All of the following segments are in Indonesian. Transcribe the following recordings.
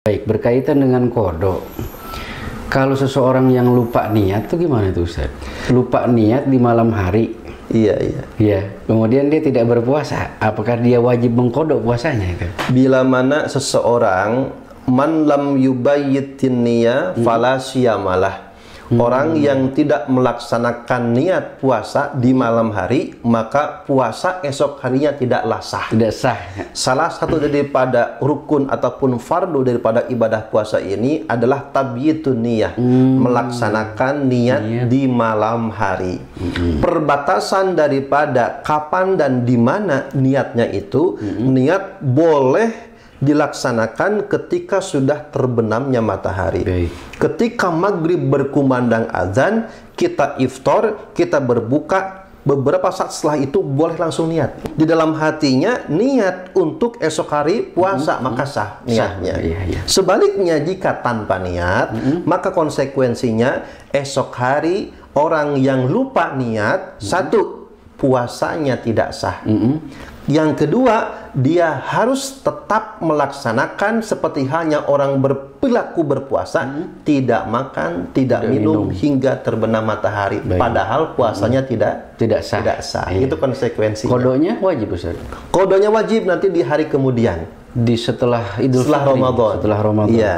Baik, berkaitan dengan kodok. Kalau seseorang yang lupa niat itu gimana tuh Ustaz? Lupa niat di malam hari. Iya. Kemudian dia tidak berpuasa. Apakah dia wajib mengkodok puasanya itu? Bila mana seseorang man lam yubayyitin niyah fala siyamalah. Orang yang tidak melaksanakan niat puasa di malam hari, maka puasa esok harinya tidaklah sah. Tidak sah. Salah satu daripada rukun ataupun fardu daripada ibadah puasa ini adalah tabyitun niyah, melaksanakan niat di malam hari. Perbatasan daripada kapan dan di mana niatnya itu, niat boleh dilaksanakan ketika sudah terbenamnya matahari. Ketika maghrib berkumandang azan, kita iftar, kita berbuka, beberapa saat setelah itu boleh langsung niat. Di dalam hatinya niat untuk esok hari puasa, maka sah niatnya. Sebaliknya jika tanpa niat, maka konsekuensinya esok hari orang yang lupa niat, satu, puasanya tidak sah. Yang kedua, dia harus tetap melaksanakan seperti halnya orang berperilaku berpuasa, tidak makan, tidak minum hingga terbenam matahari. Padahal puasanya tidak sah. Itu konsekuensinya. Kodonya wajib Ustaz? Kodonya wajib nanti di hari kemudian. Setelah Idul Fitri. Setelah Ramadan. Iya.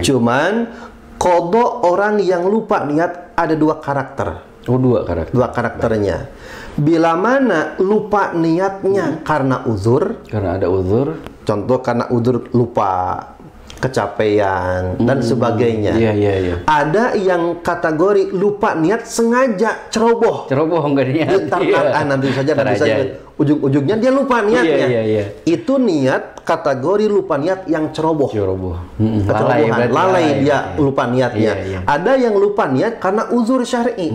Cuman kodok orang yang lupa niat ada dua karakter. Dua karakter. Dua karakternya. Bila mana lupa niatnya karena uzur, karena ada uzur, contoh karena uzur lupa, kecapean dan sebagainya. Ada yang kategori lupa niat sengaja ceroboh enggak niat. Nanti saja ujung-ujungnya dia lupa niatnya. Itu niat kategori lupa niat yang ceroboh. Lalai dia lupa niatnya. Ada yang lupa niat karena uzur syar'i.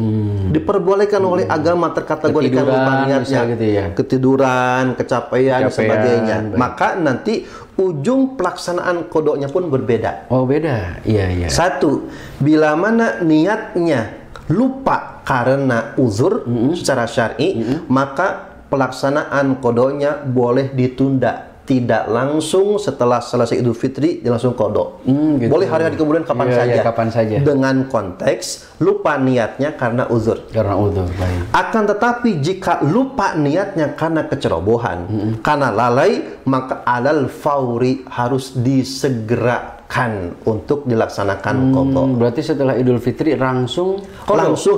Diperbolehkan oleh agama terkategorikan lupa niatnya. Ketiduran, kecapean, sebagainya. Maka nanti ujung pelaksanaan kodoknya pun berbeda. Beda. Satu, bila mana niatnya lupa karena uzur secara syar'i, maka pelaksanaan kodoknya boleh ditunda. Tidak langsung setelah selesai Idul Fitri dia langsung kodok. Boleh hari-hari kemudian kapan saja. Dengan konteks lupa niatnya karena uzur. Baik. Akan tetapi jika lupa niatnya karena kecerobohan, karena lalai, maka alal fauri harus disegerakan untuk dilaksanakan kodok. Berarti setelah Idul Fitri langsung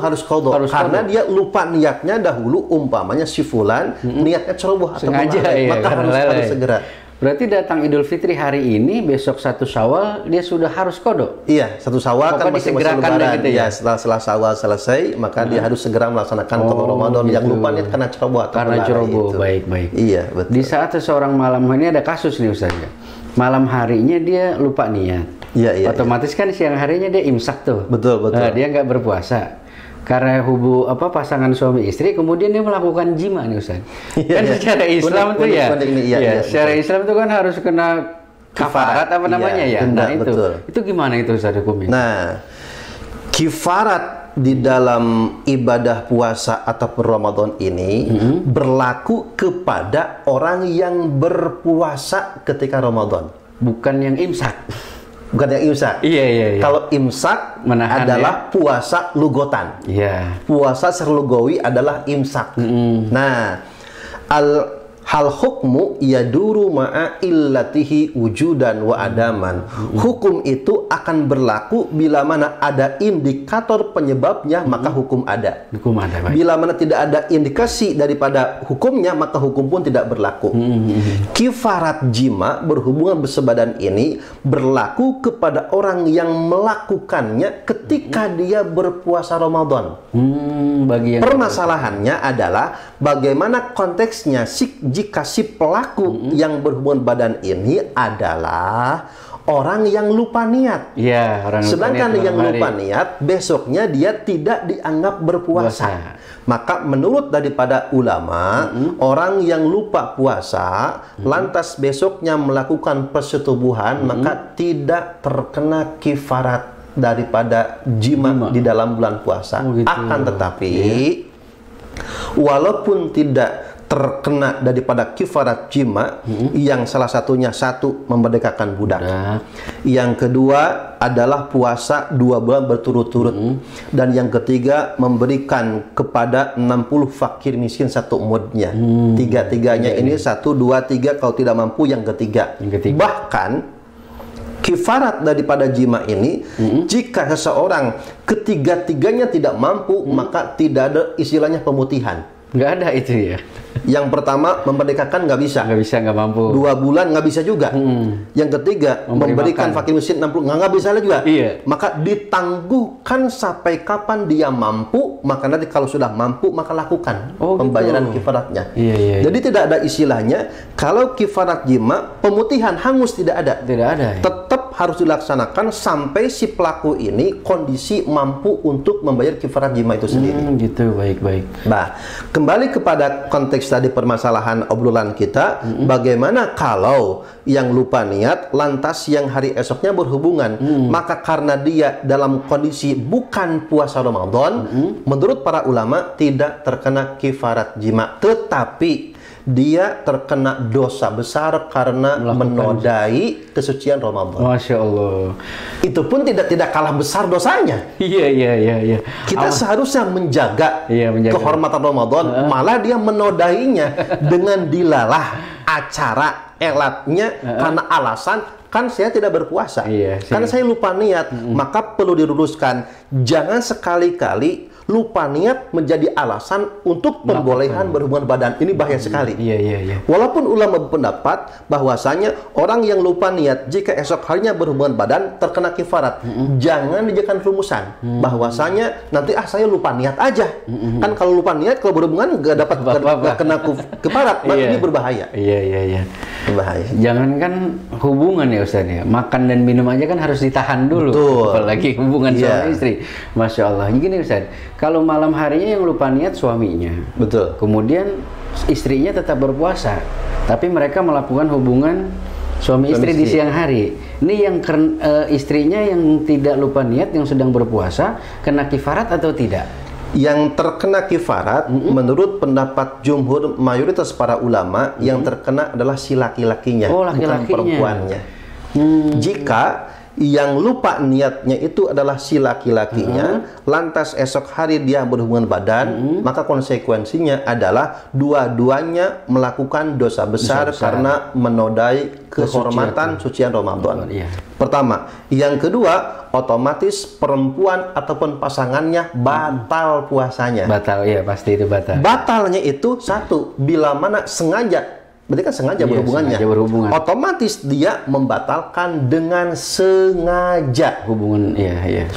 harus kodok. Karena dia lupa niatnya dahulu, umpamanya si fulan niatnya ceroboh atau sengaja, maka harus segera. Berarti datang Idul Fitri hari ini, besok 1 Syawal dia sudah harus kodok. Iya, 1 Syawal kan masih lebaran. Gitu ya? Setelah Syawal selesai, maka dia harus segera melaksanakan kodok Ramadan yang lupa niat karena ceroboh atau ceroboh. Baik. Iya, betul. Di saat seseorang malam ini ada kasus nih Ustaz. Malam harinya dia lupa niat. Otomatis kan siang harinya dia imsak tuh. Betul. Dia nggak berpuasa. Karena pasangan suami istri, kemudian dia melakukan jima nih Ustaz. Kan secara Islam tuh secara Islam itu kan harus kena kafarat apa namanya ya. Nah itu gimana itu Ustaz hukumnya? Nah, kifarat di dalam ibadah puasa atau Ramadan ini berlaku kepada orang yang berpuasa ketika Ramadan, bukan yang imsak. Bukan yang imsak. Kalau imsak adalah puasa lugotan. Puasa serlugawi adalah imsak. Nah, hal hukmu yaduru ma'a illatihi wujudan wa adaman. Hukum itu akan berlaku bila mana ada indikator penyebabnya, maka hukum ada. Bila mana tidak ada indikasi daripada hukumnya, maka hukum pun tidak berlaku. Kifarat jima berhubungan bersebadan ini berlaku kepada orang yang melakukannya ketika dia berpuasa Ramadan. Permasalahannya adalah bagaimana konteksnya jika si pelaku yang berhubungan badan ini adalah orang yang lupa niat. Sedangkan yang lupa niat besoknya dia tidak dianggap berpuasa. Maka menurut daripada ulama, orang yang lupa puasa lantas besoknya melakukan persetubuhan, maka tidak terkena kifarat daripada jima di dalam bulan puasa. Akan tetapi walaupun tidak terkena daripada kifarat jima, yang salah satunya satu, memerdekakan budak. Yang kedua adalah puasa 2 bulan berturut-turut. Dan yang ketiga, memberikan kepada 60 fakir miskin satu mudnya. Tiga-tiganya ini 1, 2, 3, kalau tidak mampu yang ketiga. Bahkan kifarat daripada jima ini, jika seseorang ketiga-tiganya tidak mampu, maka tidak ada istilahnya pemutihan. Nggak ada itu ya. Yang pertama, memerdekakan nggak bisa. Nggak bisa, nggak mampu. 2 bulan nggak bisa juga. Yang ketiga, memberikan fakir miskin 60, nggak bisa juga. Iya. Maka ditangguhkan sampai kapan dia mampu, maka nanti kalau sudah mampu, maka lakukan pembayaran kifaratnya. Jadi tidak ada istilahnya, kalau kifarat jima, pemutihan, hangus, tidak ada. Tidak ada. Tetap harus dilaksanakan sampai si pelaku ini kondisi mampu untuk membayar kifarat jima itu sendiri. Gitu, baik-baik. Nah, kembali kepada konteks tadi permasalahan obrolan kita, bagaimana kalau yang lupa niat lantas yang hari esoknya berhubungan, maka karena dia dalam kondisi bukan puasa Ramadan, menurut para ulama tidak terkena kifarat jima, tetapi dia terkena dosa besar karena menodai kesucian Ramadan. Masya Allah. Itu pun tidak kalah besar dosanya. Iya. Kita seharusnya menjaga kehormatan Ramadan, malah dia menodainya dengan dilalah acara elatnya karena alasan kan saya tidak berpuasa, karena saya lupa niat. Maka perlu diluruskan, jangan sekali-kali lupa niat menjadi alasan untuk pembolehan berhubungan badan. Ini bahaya sekali. Walaupun ulama berpendapat bahwasanya orang yang lupa niat jika esok harinya berhubungan badan terkena kifarat, jangan dijadikan rumusan bahwasanya nanti saya lupa niat aja. Kan kalau lupa niat, kalau berhubungan nggak dapat kena kifarat, maka ini berbahaya. Berbahaya. Jangankan hubungan ya Ustaz ya, makan dan minum aja kan harus ditahan dulu. Apalagi hubungan suami istri. Masya Allah. Gini Ustaz, kalau malam harinya yang lupa niat suaminya, kemudian istrinya tetap berpuasa, tapi mereka melakukan hubungan suami istri di siang hari. Ini yang istrinya yang tidak lupa niat, yang sedang berpuasa, kena kifarat atau tidak? Yang terkena kifarat, menurut pendapat jumhur mayoritas para ulama, yang terkena adalah si laki-lakinya, bukan perempuannya. Jika yang lupa niatnya itu adalah si laki-lakinya, lantas esok hari dia berhubungan badan, maka konsekuensinya adalah dua-duanya melakukan dosa besar karena menodai kehormatan sucian Ramadan. Pertama. Yang kedua, otomatis perempuan ataupun pasangannya batal puasanya. Batal, ya pasti itu batal. Batalnya itu satu, bila mana sengaja, berarti kan sengaja berhubungannya. Otomatis dia membatalkan dengan sengaja. Hubungan,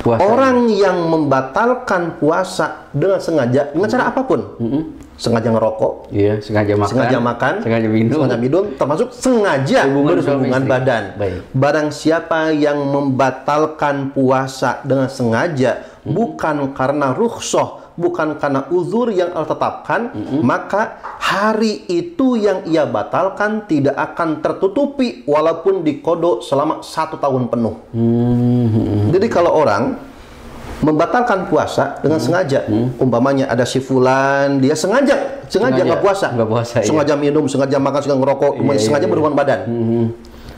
puasa. Orang yang membatalkan puasa dengan sengaja, dengan cara apapun. Sengaja ngerokok, sengaja makan, sengaja minum, termasuk sengaja berhubungan badan. Barang siapa yang membatalkan puasa dengan sengaja, bukan karena rukhsah, bukan karena uzur yang Allah tetapkan, maka hari itu yang ia batalkan tidak akan tertutupi walaupun dikodok selama 1 tahun penuh. Jadi kalau orang membatalkan puasa dengan sengaja, umpamanya ada si fulan, dia sengaja nggak puasa, sengaja minum, sengaja makan, sengaja ngerokok, sengaja berhubungan badan.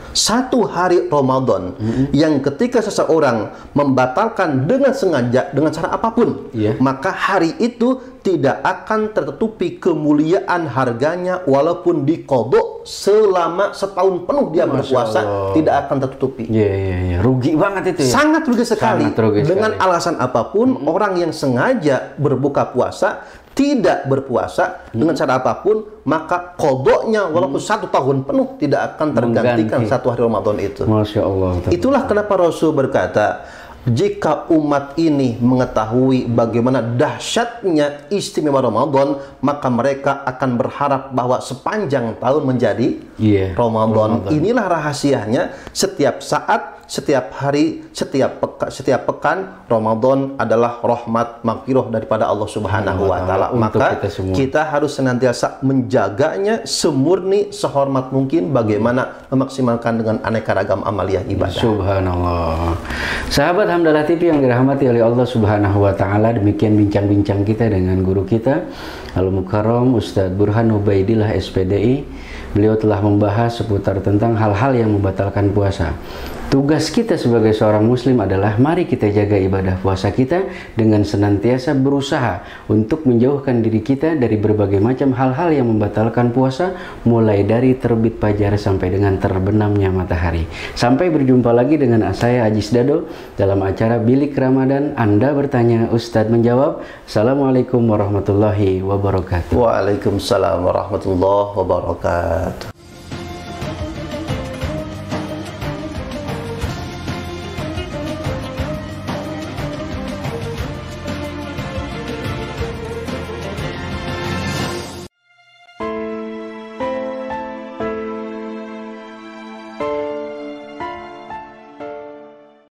1 hari Ramadan yang ketika seseorang membatalkan dengan sengaja dengan cara apapun, maka hari itu tidak akan tertutupi kemuliaan harganya walaupun dikodok selama 1 tahun penuh dia berpuasa, tidak akan tertutupi. Rugi banget itu ya. Sangat rugi sekali. Dengan alasan apapun, orang yang sengaja berbuka puasa tidak berpuasa dengan cara apapun, maka kodoknya walaupun 1 tahun penuh tidak akan tergantikan 1 hari Ramadan itu. Masya Allah. Itulah kenapa Rasul berkata, jika umat ini mengetahui bagaimana dahsyatnya istimewa Ramadan, maka mereka akan berharap bahwa sepanjang tahun menjadi Ramadan. Inilah rahasianya, setiap saat setiap hari, setiap pekan Ramadan adalah rahmat maghfirah daripada Allah Subhanahu wa taala. Maka kita harus senantiasa menjaganya semurni, sehormat mungkin, bagaimana memaksimalkan dengan aneka ragam amaliah ibadah. Subhanallah. Sahabat Hamdalah TV yang dirahmati oleh Allah Subhanahu wa taala, demikian bincang-bincang kita dengan guru kita Al-Mukarram Ustadz Burhan Ubaidillah SPDI. Beliau telah membahas seputar tentang hal-hal yang membatalkan puasa. Tugas kita sebagai seorang muslim adalah mari kita jaga ibadah puasa kita dengan senantiasa berusaha untuk menjauhkan diri kita dari berbagai macam hal-hal yang membatalkan puasa, mulai dari terbit fajar sampai dengan terbenamnya matahari. Sampai berjumpa lagi dengan saya Ajis Dado dalam acara Bilik Ramadan. Anda bertanya, Ustadz menjawab. Assalamualaikum warahmatullahi wabarakatuh. Waalaikumsalam warahmatullahi wabarakatuh.